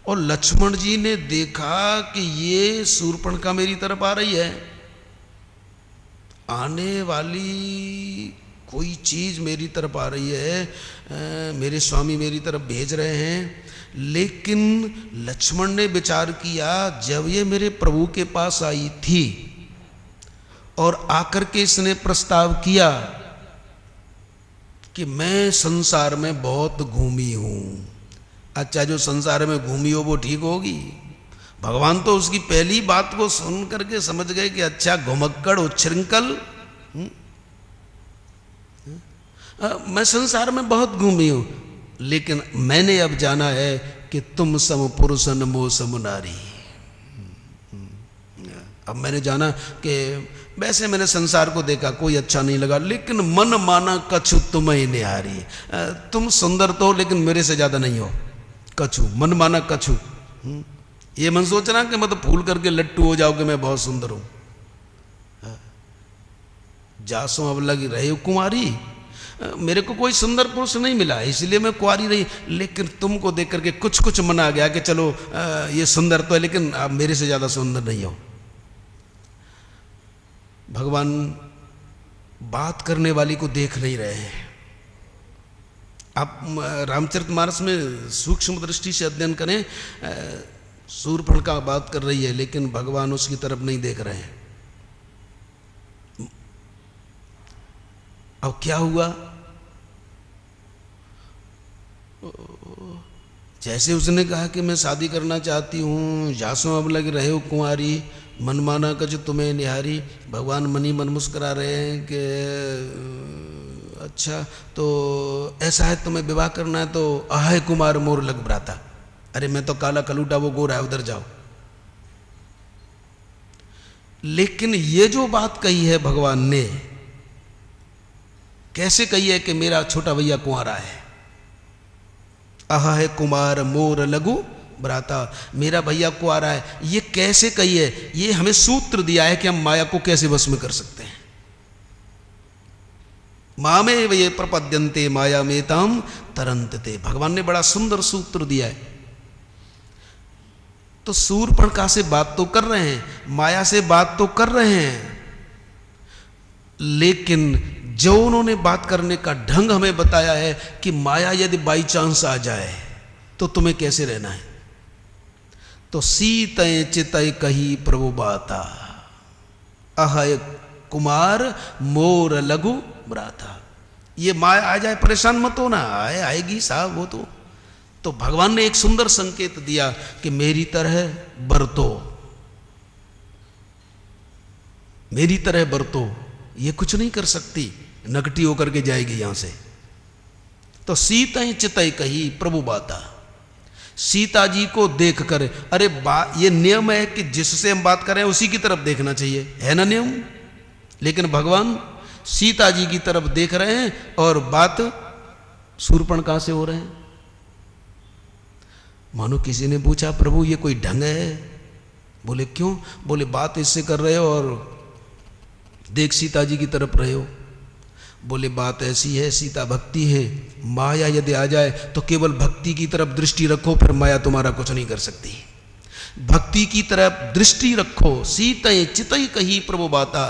और लक्ष्मण जी ने देखा कि ये शूर्पणखा मेरी तरफ आ रही है, आने वाली कोई चीज मेरी तरफ आ रही है, मेरे स्वामी मेरी तरफ भेज रहे हैं। लेकिन लक्ष्मण ने विचार किया, जब ये मेरे प्रभु के पास आई थी और आकर के इसने प्रस्ताव किया कि मैं संसार में बहुत घूमी हूं, अच्छा जो संसार में घूमी हो वो ठीक होगी। भगवान तो उसकी पहली बात को सुन करके समझ गए कि अच्छा घुमक्कड़ उच्छृंखल, मैं संसार में बहुत घूमी हूं, लेकिन मैंने अब जाना है कि तुम सम पुरुषन मोह सम नारी। अब मैंने जाना कि वैसे मैंने संसार को देखा कोई अच्छा नहीं लगा, लेकिन मन माना कछु तुम्हें निहारी। तुम सुंदर तो लेकिन मेरे से ज्यादा नहीं हो, कछु मन माना कछु। ये मन सोचना कि मतलब फूल करके लट्टू हो जाओ कि मैं बहुत सुंदर हूं। जासो अब लगी रहे कुमारी, मेरे को कोई सुंदर पुरुष नहीं मिला इसलिए मैं कुंवारी रही, लेकिन तुमको देख करके कुछ कुछ मन आ गया कि चलो ये सुंदर तो है लेकिन आप मेरे से ज्यादा सुंदर नहीं हो। भगवान बात करने वाली को देख नहीं रहे हैं। आप रामचरितमानस में सूक्ष्म दृष्टि से अध्ययन करें, शूर्पणखा बात कर रही है लेकिन भगवान उसकी तरफ नहीं देख रहे हैं। अब क्या हुआ, जैसे उसने कहा कि मैं शादी करना चाहती हूँ, जासो अब लग रहे हो कुंवारी, मनमाना कछु तुम्हें निहारी। भगवान मनी मन मुस्कुरा रहे हैं कि अच्छा तो ऐसा है तुम्हें विवाह करना है तो अहय कुमार मोर लग भ्राता। अरे मैं तो काला कलूटा, वो गोरा है, उधर जाओ। लेकिन ये जो बात कही है भगवान ने, कैसे कही है कि मेरा छोटा भैया कुंवारा है, अहय कुमार मोर लघु भ्राता, मेरा भैया कुंवारा है। ये कैसे कही है, ये हमें सूत्र दिया है कि हम माया को कैसे वश में कर सकते हैं। मामे वे प्रपद्यन्ते माया मेताम तरंतते, भगवान ने बड़ा सुंदर सूत्र दिया है। तो शूर्पणखा से बात तो कर रहे हैं, माया से बात तो कर रहे हैं, लेकिन जो उन्होंने बात करने का ढंग हमें बताया है कि माया यदि बाई चांस आ जाए तो तुम्हें कैसे रहना है। तो सीतय चितय कही प्रभु बाता, अहय कुमार मोर लघु भ्राता। ये माया आ जाए परेशान मत होना, आएगी साहब वो तो भगवान ने एक सुंदर संकेत दिया कि मेरी तरह बरतो, मेरी तरह बरतो, ये कुछ नहीं कर सकती, नकटी होकर के जाएगी यहां से। तो सीतय चितय कही प्रभु बाता, सीता जी को देख कर, अरे ये नियम है कि जिससे हम बात करें उसी की तरफ देखना चाहिए, है ना नियम। लेकिन भगवान सीता जी की तरफ देख रहे हैं और बात शूर्पणखा से हो रहे हैं। मानो किसी ने पूछा प्रभु ये कोई ढंग है। बोले क्यों, बोले बात इससे कर रहे हो और देख सीता जी की तरफ रहे हो। बोले बात ऐसी है, सीता भक्ति है, माया यदि आ जाए तो केवल भक्ति की तरफ दृष्टि रखो, फिर माया तुम्हारा कुछ नहीं कर सकती। भक्ति की तरफ दृष्टि रखो, सीतय चितय कही प्रभु बाता,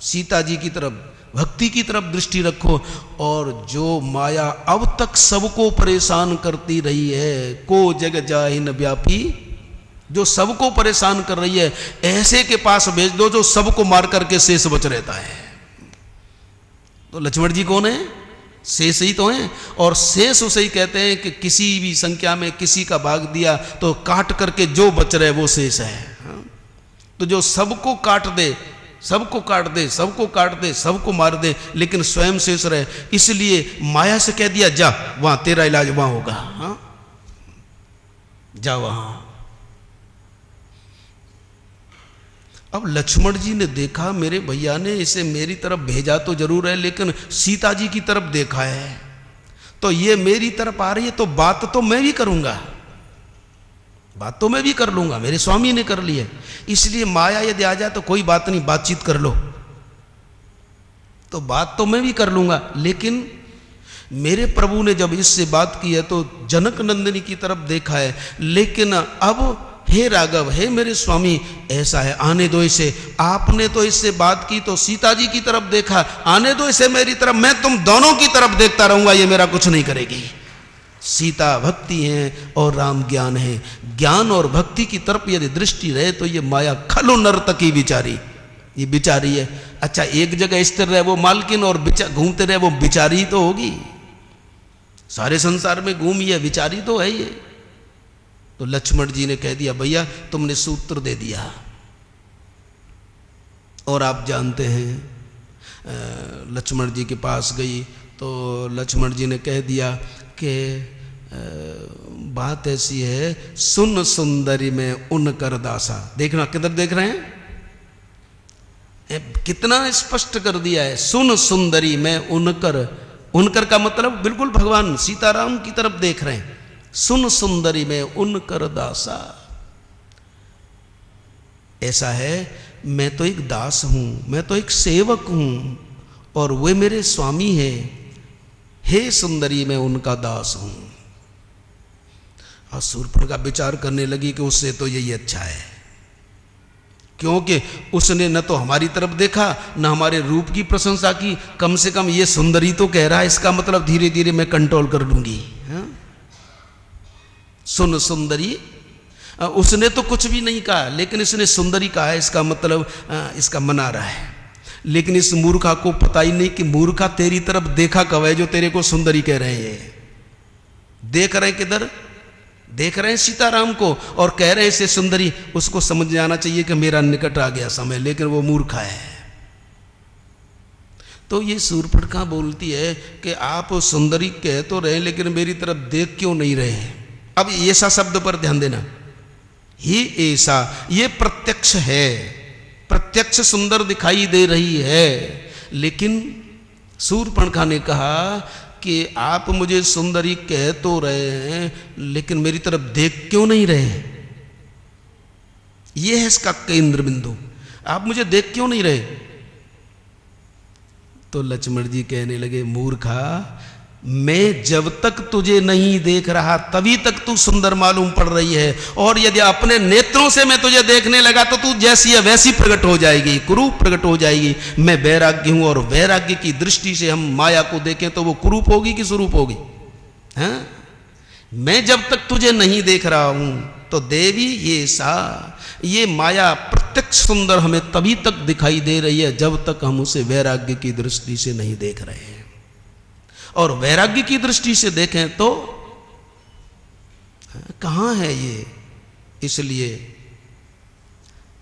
सीता जी की तरफ भक्ति की तरफ दृष्टि रखो। और जो माया अब तक सबको परेशान करती रही है, को जग जाहि न व्यापी, जो सबको परेशान कर रही है, ऐसे के पास भेज दो जो सबको मार करके शेष बच रहता है। तो लक्ष्मण जी कौन है, शेष ही तो हैं। और शेष उसे ही कहते हैं कि किसी भी संख्या में किसी का भाग दिया तो काट करके जो बच रहे वो शेष है। तो जो सबको काट दे, सबको काट दे, सबको काट दे, सबको मार दे, लेकिन स्वयं शेष रहे, इसलिए माया से कह दिया जा वहां तेरा इलाज वहां होगा, जा वहां। अब लक्ष्मण जी ने देखा मेरे भैया ने इसे मेरी तरफ भेजा तो जरूर है, लेकिन सीता जी की तरफ देखा है, तो ये मेरी तरफ आ रही है तो बात तो मैं भी करूंगा, बात तो मैं भी कर लूंगा, मेरे स्वामी ने कर ली है। इसलिए माया यदि आ जाए तो कोई बात नहीं, बातचीत कर लो, तो बात तो मैं भी कर लूंगा। लेकिन मेरे प्रभु ने जब इससे बात की है तो जनक नंदिनी की तरफ देखा है, लेकिन अब हे राघव, हे मेरे स्वामी, ऐसा है, आने दो इसे। आपने तो इससे बात की तो सीता जी की तरफ देखा, आने दो इसे मेरी तरफ, मैं तुम दोनों की तरफ देखता रहूंगा, ये मेरा कुछ नहीं करेगी। सीता भक्ति है और राम ज्ञान है। ज्ञान और भक्ति की तरफ यदि दृष्टि रहे तो ये माया खलो नर्तकी बिचारी, ये बिचारी है। अच्छा, एक जगह स्थिर रहे वो मालकिन और घूमते रहे वो बिचारी तो होगी, सारे संसार में घूमी है, बिचारी तो है ये। तो लक्ष्मण जी ने कह दिया, भैया तुमने सूत्र दे दिया। और आप जानते हैं लक्ष्मण जी के पास गई तो लक्ष्मण जी ने कह दिया कि बात ऐसी है, सुन सुंदरी में उन कर दासा। देखना किधर देख रहे हैं, कितना स्पष्ट कर दिया है, सुन सुंदरी में उनकर। उनकर का मतलब बिल्कुल भगवान सीताराम की तरफ देख रहे हैं। सुन सुंदरी में उनकर दासा। ऐसा है, मैं तो एक दास हूं, मैं तो एक सेवक हूं और वे मेरे स्वामी है। हे सुंदरी मैं उनका दास हूं। और शूर्पणखा विचार करने लगी कि उससे तो यही अच्छा है, क्योंकि उसने न तो हमारी तरफ देखा न हमारे रूप की प्रशंसा की, कम से कम ये सुंदरी तो कह रहा है, इसका मतलब धीरे धीरे मैं कंट्रोल कर लूंगी। सुन सुंदरी, उसने तो कुछ भी नहीं कहा लेकिन इसने सुंदरी कहा है, इसका मतलब इसका मना रहा है। लेकिन इस मूर्खा को पता ही नहीं कि मूर्खा तेरी तरफ देखा कब है जो तेरे को सुंदरी कह रहे हैं। देख रहे हैं किधर, देख रहे हैं सीताराम को और कह रहे हैं इसे सुंदरी। उसको समझ जाना चाहिए कि मेरा निकट आ गया समय, लेकिन वो मूर्खा है। तो ये शूर्पणखा बोलती है कि आप सुंदरी कह तो रहे लेकिन मेरी तरफ देख क्यों नहीं रहे हैं। अब ऐसा शब्द पर ध्यान देना, ही ऐसा, ये प्रत्यक्ष है, प्रत्यक्ष सुंदर दिखाई दे रही है। लेकिन शूर्पणखा ने कहा कि आप मुझे सुंदरी कह तो रहे हैं लेकिन मेरी तरफ देख क्यों नहीं रहे। यह है इसका केंद्र बिंदु, आप मुझे देख क्यों नहीं रहे। तो लक्ष्मण जी कहने लगे, मूर्खा, मैं जब तक तुझे नहीं देख रहा तभी तक तू सुंदर मालूम पड़ रही है, और यदि अपने नेत्रों से मैं तुझे देखने लगा तो तू जैसी है वैसी प्रकट हो जाएगी, कुरूप प्रकट हो जाएगी। मैं वैराग्य हूं और वैराग्य की दृष्टि से हम माया को देखें तो वो कुरूप होगी कि स्वरूप होगी। हाँ? मैं जब तक तुझे नहीं देख रहा हूं तो देवी ये सा, ये माया प्रत्यक्ष सुंदर हमें तभी तक दिखाई दे रही है जब तक हम उसे वैराग्य की दृष्टि से नहीं देख रहे हैं। और वैराग्य की दृष्टि से देखें तो कहां है ये। इसलिए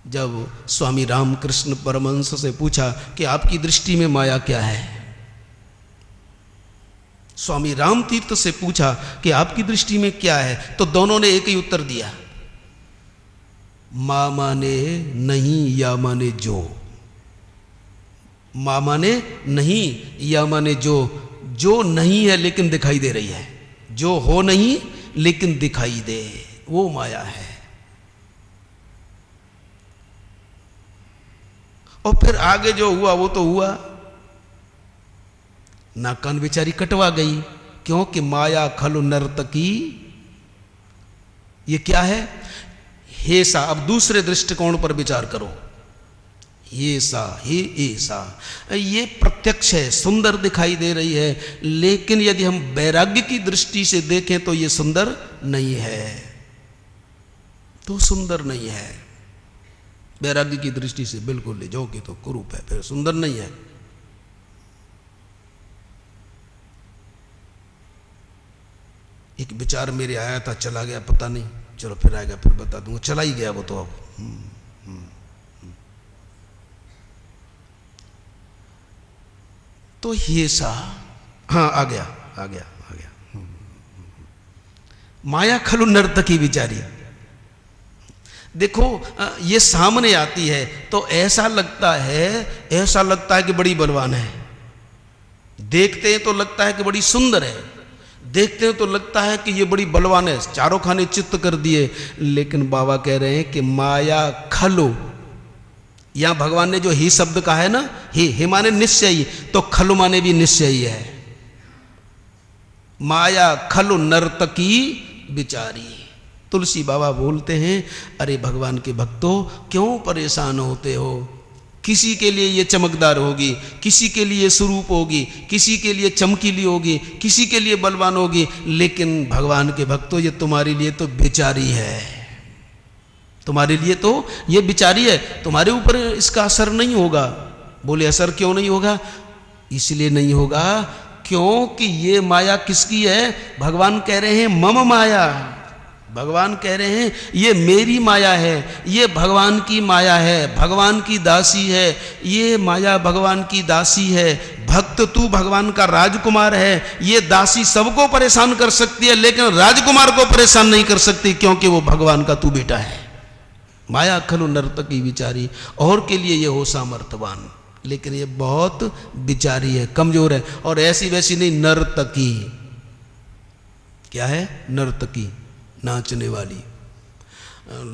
जब स्वामी रामकृष्ण परमहंस से पूछा कि आपकी दृष्टि में माया क्या है, स्वामी राम तीर्थ से पूछा कि आपकी दृष्टि में क्या है, तो दोनों ने एक ही उत्तर दिया, मां माने नहीं या माने जो। मां माने नहीं या माने जो नहीं है लेकिन दिखाई दे रही है, जो हो नहीं लेकिन दिखाई दे, वो माया है। और फिर आगे जो हुआ वो तो हुआ, नाकान बेचारी कटवा गई, क्योंकि माया खलु नर्तकी। ये क्या है, हेसा। अब दूसरे दृष्टिकोण पर विचार करो, ये सा, हे ऐसा, ये प्रत्यक्ष है, सुंदर दिखाई दे रही है, लेकिन यदि हम वैराग्य की दृष्टि से देखें तो ये सुंदर नहीं है, तो सुंदर नहीं है। वैराग्य की दृष्टि से बिल्कुल ले जाओगे तो कुरूप है, फिर सुंदर नहीं है। एक विचार मेरे आया था, चला गया, पता नहीं, चलो फिर आएगा फिर बता दूंगा, चला ही गया वो तो। अब तो ये सा, हाँ आ गया आ गया आ गया। माया खलु नर्तकी बिचारी। देखो ये सामने आती है तो ऐसा लगता है कि बड़ी बलवान है, देखते हैं तो लगता है कि बड़ी सुंदर है, देखते हैं तो लगता है कि ये बड़ी बलवान है, चारों खाने चित्त कर दिए। लेकिन बाबा कह रहे हैं कि माया खलु, यहां भगवान ने जो ही शब्द कहा है ना, ही माने निश्चयी, तो खलु माने भी निश्चयी है। माया खलु नर्तकी बिचारी। तुलसी बाबा बोलते हैं, अरे भगवान के भक्तों क्यों परेशान होते हो? किसी के लिए ये चमकदार होगी, किसी के लिए स्वरूप होगी, किसी के लिए चमकीली होगी, किसी के लिए बलवान होगी, लेकिन भगवान के भक्तों ये तुम्हारे लिए तो बेचारी है, तुम्हारे लिए तो ये बिचारी है, तुम्हारे ऊपर इसका असर नहीं होगा। बोले असर क्यों नहीं होगा? इसलिए नहीं होगा क्योंकि ये माया किसकी है? भगवान कह रहे हैं मम माया, भगवान कह रहे हैं ये मेरी माया है, ये भगवान की माया है, भगवान की दासी है, ये माया भगवान की दासी है। भक्त तू भगवान का राजकुमार है, ये दासी सबको परेशान कर सकती है लेकिन राजकुमार को परेशान नहीं कर सकती क्योंकि वो भगवान का तू बेटा है। माया खलु नर्तकी बिचारी, और के लिए ये हो सामर्थवान, लेकिन ये बहुत बिचारी है, कमजोर है। और ऐसी वैसी नहीं, नर्तकी। क्या है? नर्तकी, नाचने वाली।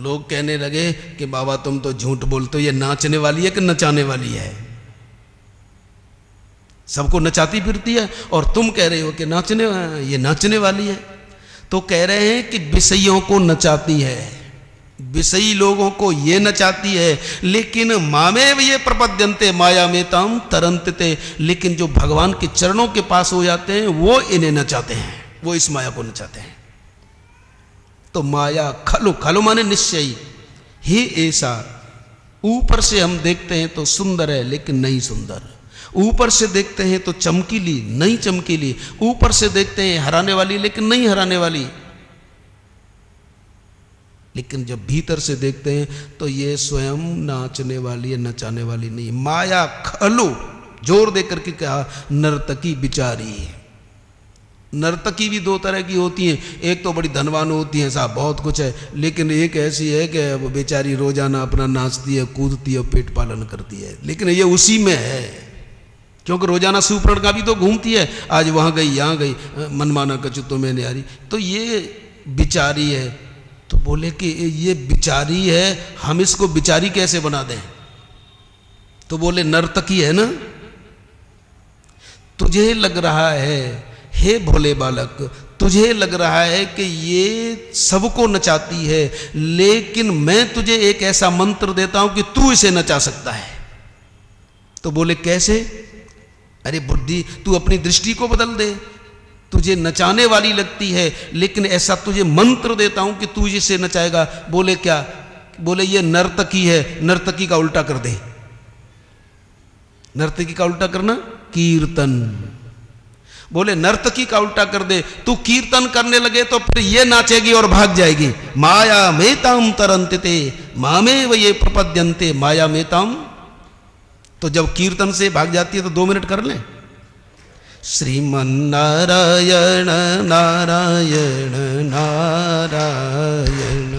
लोग कहने लगे कि बाबा तुम तो झूठ बोलते हो, ये नाचने वाली है कि नचाने वाली है? सबको नचाती फिरती है और तुम कह रहे हो कि ये नाचने वाली है। तो कह रहे हैं कि विषयों को नचाती है, विषयी लोगों को ये नचाती है, लेकिन मामे ये प्रपद्यन्ते माया में ताम तरंतते, लेकिन जो भगवान के चरणों के पास हो जाते हैं वो इन्हें नचाते हैं, वो इस माया को नचाते हैं। तो माया खलु, खलु माने निश्चयी ही ऐसा। ऊपर से हम देखते हैं तो सुंदर है लेकिन नहीं सुंदर, ऊपर से देखते हैं तो चमकीली नहीं चमकीली, ऊपर से देखते हैं हराने वाली लेकिन नहीं हराने वाली, लेकिन जब भीतर से देखते हैं तो ये स्वयं नाचने वाली है, नचाने वाली नहीं। माया खलु, जोर देकर के कहा, नर्तकी बिचारी। नर्तकी भी दो तरह की होती हैं, एक तो बड़ी धनवान होती है, साहब बहुत कुछ है, लेकिन एक ऐसी है कि वो बेचारी रोजाना अपना नाचती है, कूदती है, पेट पालन करती है, लेकिन ये उसी में है क्योंकि रोजाना सुपर्ण का भी तो घूमती है, आज वहां गई यहाँ गई, मनमाना कचु तो मैं नहीं आ रही, तो ये बिचारी है। तो बोले कि ये बिचारी है, हम इसको बिचारी कैसे बना दें? तो बोले नर्तकी है ना, तुझे लग रहा है हे भोले बालक, तुझे लग रहा है कि ये सबको नचाती है, लेकिन मैं तुझे एक ऐसा मंत्र देता हूं कि तू इसे नचा सकता है। तो बोले कैसे? अरे बुद्धि, तू अपनी दृष्टि को बदल दे, तुझे नचाने वाली लगती है लेकिन ऐसा तुझे मंत्र देता हूं कि तू इसे नचाएगा। बोले क्या? बोले ये नर्तकी है, नर्तकी का उल्टा कर दे। नर्तकी का उल्टा करना कीर्तन। बोले नर्तकी का उल्टा कर दे, तू कीर्तन करने लगे तो फिर ये नाचेगी और भाग जाएगी। माया मेताम तरंतते मामे ये प्रपद्यन्ते माया मेताम। तो जब कीर्तन से भाग जाती है तो 2 मिनट कर लें। श्रीमन्नारायण नारायण नारायण